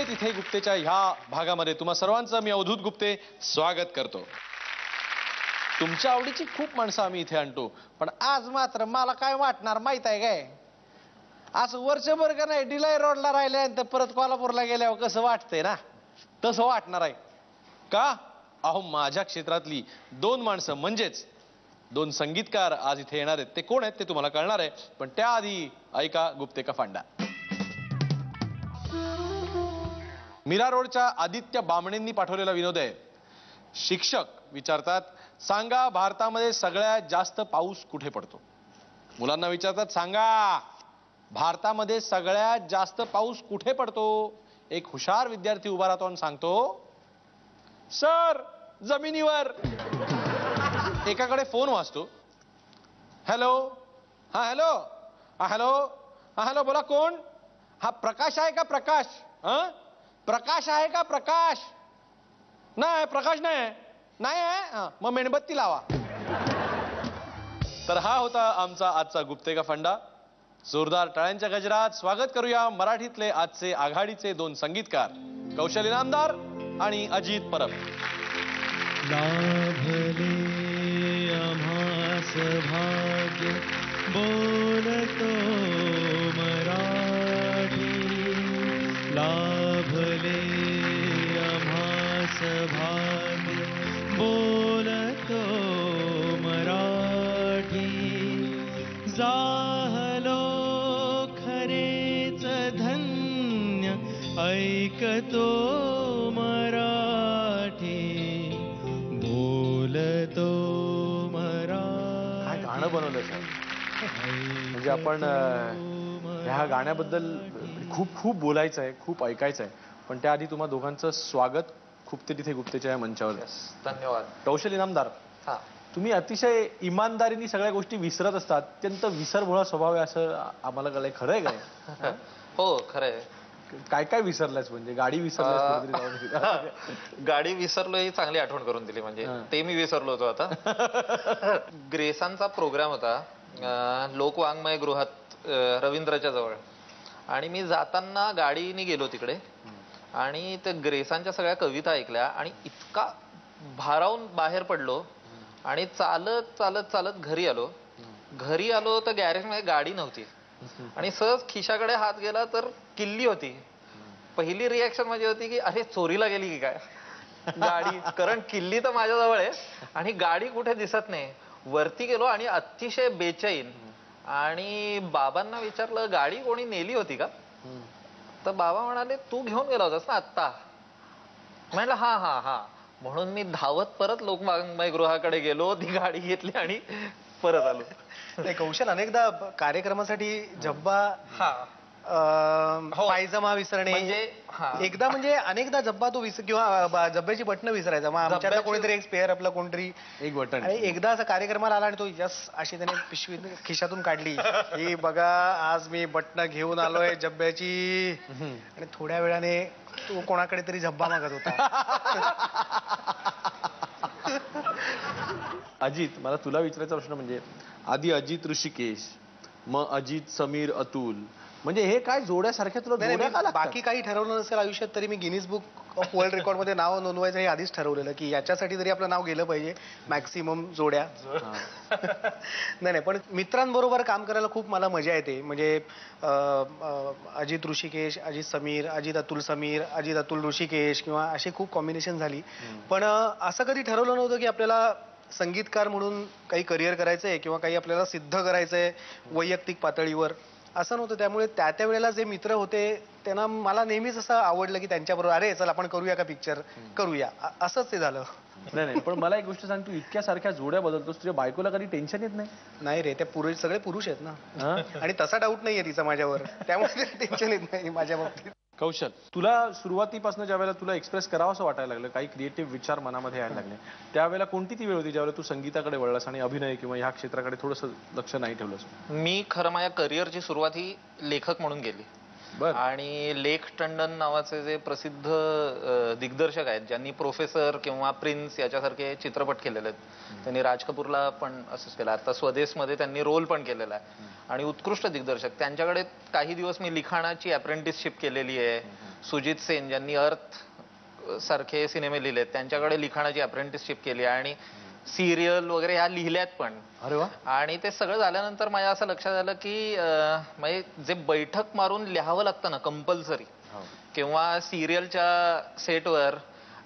तिथे गुप्तेच्या ह्या भागामध्ये तुम्हा सर्वांचं मी अवधूत गुप्ते स्वागत करतो. तुमच्या आवडीची खूप माणसं आम्ही इथे आणतो, पण आज मात्र मला काय वाटणार माहित आहे काय, असं वर्षभर का नाही डिलाय रोडला राहिल्यानंतर परत कोल्हापूरला गेल्यावर कसं वाटतंय ना, तसं वाटणार आहे. का? अहो माझ्या क्षेत्रातली दोन माणसं म्हणजेच दोन संगीतकार आज इथे येणार आहेत. ते कोण आहेत ते तुम्हाला कळणार आहे, पण त्याआधी ऐका गुप्ते का फांडा. मीरा रोडच्या आदित्य बामणेंनी पाठवलेला विनोद आहे. शिक्षक विचारतात, सांगा भारतामध्ये सगळ्यात जास्त पाऊस कुठे पडतो. मुलांना विचारतात, सांगा भारतामध्ये सगळ्यात जास्त पाऊस कुठे पडतो. एक हुशार विद्यार्थी उभा राहतो आणि सांगतो, सर जमिनीवर. एकाकडे फोन वाजतो. हॅलो, हा हॅलो, हा हॅलो, हा हॅलो, बोला कोण. हा प्रकाश आहे का प्रकाश. प्रकाश आहे का प्रकाश. नाही प्रकाश नाही, नाही आहे, मग मेणबत्ती लावा. तर हा होता आमचा आजचा गुप्ते का फंडा. जोरदार टाळ्यांच्या गजरात स्वागत करूया मराठीतले आजचे आघाडीचे दोन संगीतकार, कौशल इनामदार आणि अजित परब. लाभले आम्हास भाग्य बोलतो मराठी. लाभले आम्हास भाग्य बोलतो मराठी. जाहलो खरेच धन्य ऐकतो मराठी. बोलतो मराठी. काय गाणं बनवलं साहेब. म्हणजे आपण ह्या गाण्याबद्दल खूप खूप बोलायचं आहे, खूप ऐकायचं आहे, पण त्याआधी तुम्हा दोघांचं स्वागत खूप ते तिथे गुप्तेच्या या मंचावर. धन्यवाद. कौशल इनामदार, तुम्ही अतिशय इमानदारीने सगळ्या गोष्टी विसरत असतात. अत्यंत विसरभोळा स्वभाव आहे असं आम्हाला कळलंय. खरं आहे काय? हो खरंय. काय काय विसरलास, म्हणजे गाडी विसरलास. गाडी विसरलो ही चांगली आठवण करून दिली. म्हणजे ते मी विसरलो होतो. आता ग्रेसांचा प्रोग्राम होता लोकवाङ्मय गृहात रवींद्रच्या जवळ, आणि मी जाताना गाडीने गेलो तिकडे आणि त्या ग्रेसांच्या सगळ्या कविता ऐकल्या आणि इतका भारावून बाहेर पडलो आणि चालत चालत चालत घरी आलो तर गॅरेजमध्ये गाडी नव्हती आणि सहज खिशाकडे हात गेला तर किल्ली होती. पहिली रिॲक्शन माझी होती की अरे चोरीला गेली की काय गाडी, कारण किल्ली तर माझ्याजवळ आहे आणि गाडी कुठे दिसत नाही. वरती गेलो आणि अतिशय बेचैन, आणि बाबांना विचारलं गाडी कोणी नेली होती का. तर बाबा म्हणाले तू घेऊन गेला होतास ना आत्ता. म्हटलं हा हा हा. म्हणून मी धावत परत लोकवाङ्मय गृहाकडे गेलो, ती गाडी घेतली आणि परत आलो. नाही कौशल, अनेकदा कार्यक्रमासाठी जब्बा पायजमा विसरणे, एकदा म्हणजे अनेकदा जब्बा तो किंवा जब्ब्याची बटणं विसरायचा. मग आमच्यातला कोणीतरी एक स्पेअर आपला कोणतरी एक बटन, आणि एकदा असं कार्यक्रमाला आला आणि तो यस अशी त्याने पिशवी खिशातून काढली, ही बघा आज मी बटणं घेऊन आलोय जब्ब्याची, आणि थोड्या वेळाने तो कोणाकडे तरी जब्बा मागत होता. अजित, मला तुला विचारायचा प्रश्न म्हणजे आधी अजित ऋषिकेश, मग अजित समीर अतुल, म्हणजे हे काय जोड्यासारख्या तुला जोड्या का लागतात? बाकी काही ठरवलं नसेल आयुष्यात तरी मी Guinness book of world record मध्ये नाव नोंदवायचं हे आधीच ठरवलेलं की याच्यासाठी तरी आपलं नाव गेलं पाहिजे, मॅक्सिमम जोड्या. नाही पण मित्रांबरोबर काम करायला खूप मला मजा येते. म्हणजे अजित ऋषिकेश, अजित समीर, अजित अतुल समीर, अजित अतुल ऋषिकेश, किंवा अशी खूप कॉम्बिनेशन झाली. पण असं कधी ठरवलं नव्हतं की आपल्याला संगीतकार म्हणून काही करिअर करायचंय किंवा काही आपल्याला सिद्ध करायचंय वैयक्तिक पातळीवर, असं नव्हतं. त्यामुळे त्या त्या वेळेला जे मित्र होते त्यांना मला नेहमीच असं आवडलं की त्यांच्याबरोबर अरे चल आपण करूया का पिक्चर करूया, असंच ते झालं. नाही नाही, पण मला एक गोष्ट सांग, तू इतक्या सारख्या जोड्या बदलतोस, तुझ्या बायकोला कधी टेन्शन येत नाही? नाही रे, ते सगळे पुरुष आहेत ना, आणि तसा डाऊट नाहीये तिचा माझ्यावर, त्यामुळे टेन्शन येत नाही माझ्या बाबतीत. कौशल, तुला सुरुवातीपासून ज्या वेळेला तुला एक्सप्रेस करावं असं वाटायला लागलं, काही क्रिएटिव्ह विचार मनामध्ये यायला लागले, त्यावेळेला कोणती ती वेळ होती ज्यावेळेला तू संगीताकडे वळलास आणि अभिनय किंवा ह्या क्षेत्राकडे थोडंसं लक्ष नाही ठेवलंस? मी खरं माझ्या करिअरची सुरुवात ही लेखक म्हणून केली. बर. आणि लेख टंडन नावाचे जे प्रसिद्ध दिग्दर्शक आहेत ज्यांनी प्रोफेसर किंवा प्रिन्स याच्यासारखे चित्रपट केलेले आहेत. त्यांनी राज कपूरला पण असंच केलं. आता स्वदेशमध्ये त्यांनी रोल पण केलेला आहे. आणि उत्कृष्ट दिग्दर्शक. त्यांच्याकडे काही दिवस मी लिखाणाची अप्रेंटिसशिप केलेली आहे. सुजित सेन ज्यांनी अर्थ सारखे सिनेमे लिहिलेत त्यांच्याकडे लिखाणाची अप्रेंटिसशिप केली आणि सिरियल वगैरे ह्या लिहिल्यात पण. अरे वा. आणि ते सगळं झाल्यानंतर माझ्या असं लक्षात आलं की म्हणजे जे बैठक मारून लिहावं लागतं ना कंपल्सरी, किंवा सिरियलच्या सेटवर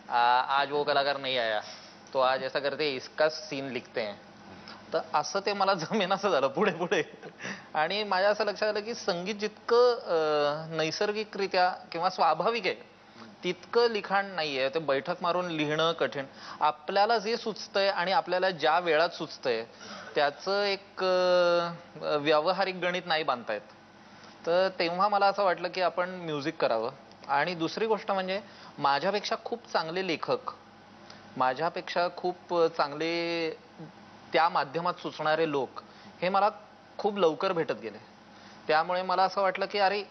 आज वो कलाकार नाही आया तो आज ऐसा करते इसका सीन लिखते हैं, तर असं ते मला जमेनासं झालं पुढे पुढे. आणि माझ्या असं लक्षात आलं की संगीत जितकं नैसर्गिकरित्या किंवा स्वाभाविक आहे तितकं लिखाण नाहीये. ते बैठक मारून लिहिणं कठीण. आपल्याला जे सुचतंय आणि आपल्याला ज्या वेळात सुचतंय त्याचं एक व्यावहारिक गणित नाही बांधता येत. तर तेव्हा मला असं वाटलं की आपण म्युझिक करावं. आणि दुसरी गोष्ट म्हणजे माझ्यापेक्षा खूप चांगले लेखक, माझ्यापेक्षा खूप चांगले त्या माध्यमात सुचणारे लोक हे मला खूप लवकर भेटत गेले. त्यामुळे मला असं वाटलं की अरे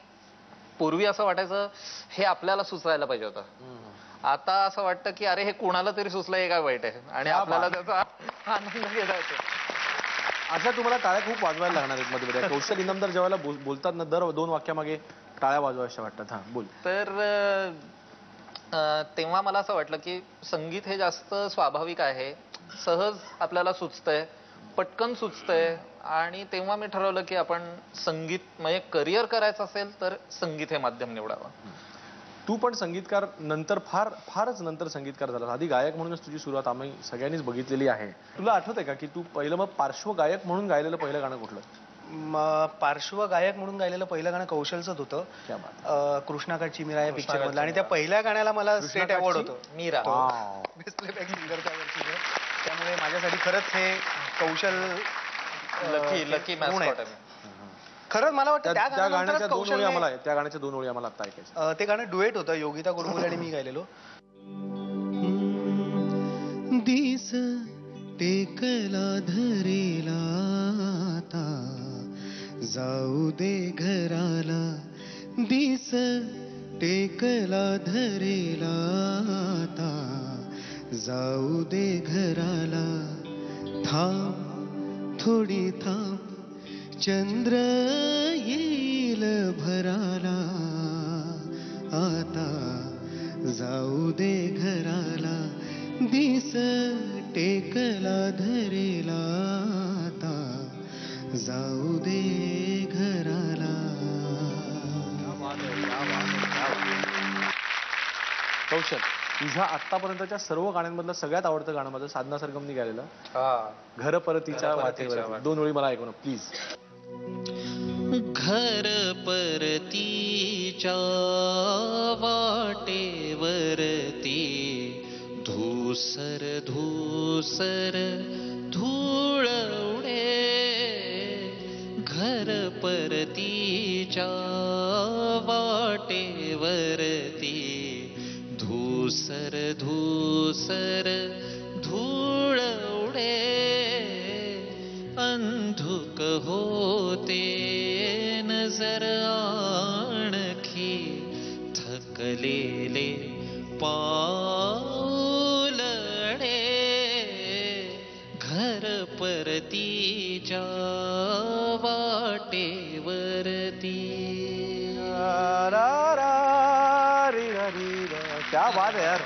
पूर्वी असं वाटायचं हे आपल्याला सुचवायला पाहिजे होतं. आता असं वाटतं की अरे हे कुणाला तरी सुचलं हे काय वाईट आहे आणि आपल्याला त्याचा आनंद घेता येतो. अशा तुम्हाला टाळ्या खूप वाजवायला लागणार आहेत मध्ये मध्ये. कौशल इनामदार जेव्हा बोलतात ना दर 2 वाक्यामागे टाळ्या वाजवायच्या वाटतात. हा बोल. तर तेव्हा मला असं वाटलं की संगीत हे जास्त स्वाभाविक आहे, सहज आपल्याला सुचतंय, पटकन सुचतंय. आणि तेव्हा मी ठरवलं की आपण संगीत म्हणजे करिअर करायचं असेल तर संगीत हे माध्यम निवडावं. तू पण संगीतकार नंतर फारच नंतर संगीतकार झाला. आधी गायक म्हणूनच तुझी सुरुवात आम्ही सगळ्यांनीच बघितलेली आहे. तुला आठवतंय का की तू पहिलं मग पार्श्वगायक म्हणून गायलेलं पहिलं गाणं कुठलं? पार्श्वगायक म्हणून गायलेलं पहिलं गाणं कौशलचंच होतं. क्या बात. कृष्णाकाठची मीरा या पिक्चर मधलं. आणि त्या पहिल्या गाण्याला मला स्टेट अवॉर्ड होतं. मीरा बेस्ट प्लेबॅक सिंगरच्या वर्षी. त्यामुळे माझ्यासाठी खरंच हे कौशल लकी मॅस्कॉट आहे. खरंच मला वाटतं त्या त्या गाण्याच्या 2 ओळी कौशल आम्हाला त्या गाण्याच्या 2 ओळी आम्हाला आता ऐकायचं. ते गाणं डुएट होतं. योगिता गुरुकुले आणि मी गायलेलो. दिस टेकला धरेला आता जाऊ दे घराला, दिस टेकला धरेला आता जाऊ दे घराला, थांब थोडी थांब चंद्र येईल भराला, आता जाऊ दे घराला, दिस टेकला धरेला आता जाऊ दे घराला. कौशल, तुझ्या आतापर्यंतच्या सर्व गाण्यांमधलं सगळ्यात आवडतं गाणं माझं साधना सरगमनी गायलेलं घर परतीच्या वाटेवर. 2 ओळी मला ऐकू ना प्लीज. घर परतीच्या वाटेवरती धूसर धूसर धूळ उडे, घर परतीच्या वाटेवरती धूसर धूसर धूळ उडे, अंधुक होते नजर आणखी थकलेले पाऊलडे, घर परतीच्या वाटेवरती. क्या बात है यार.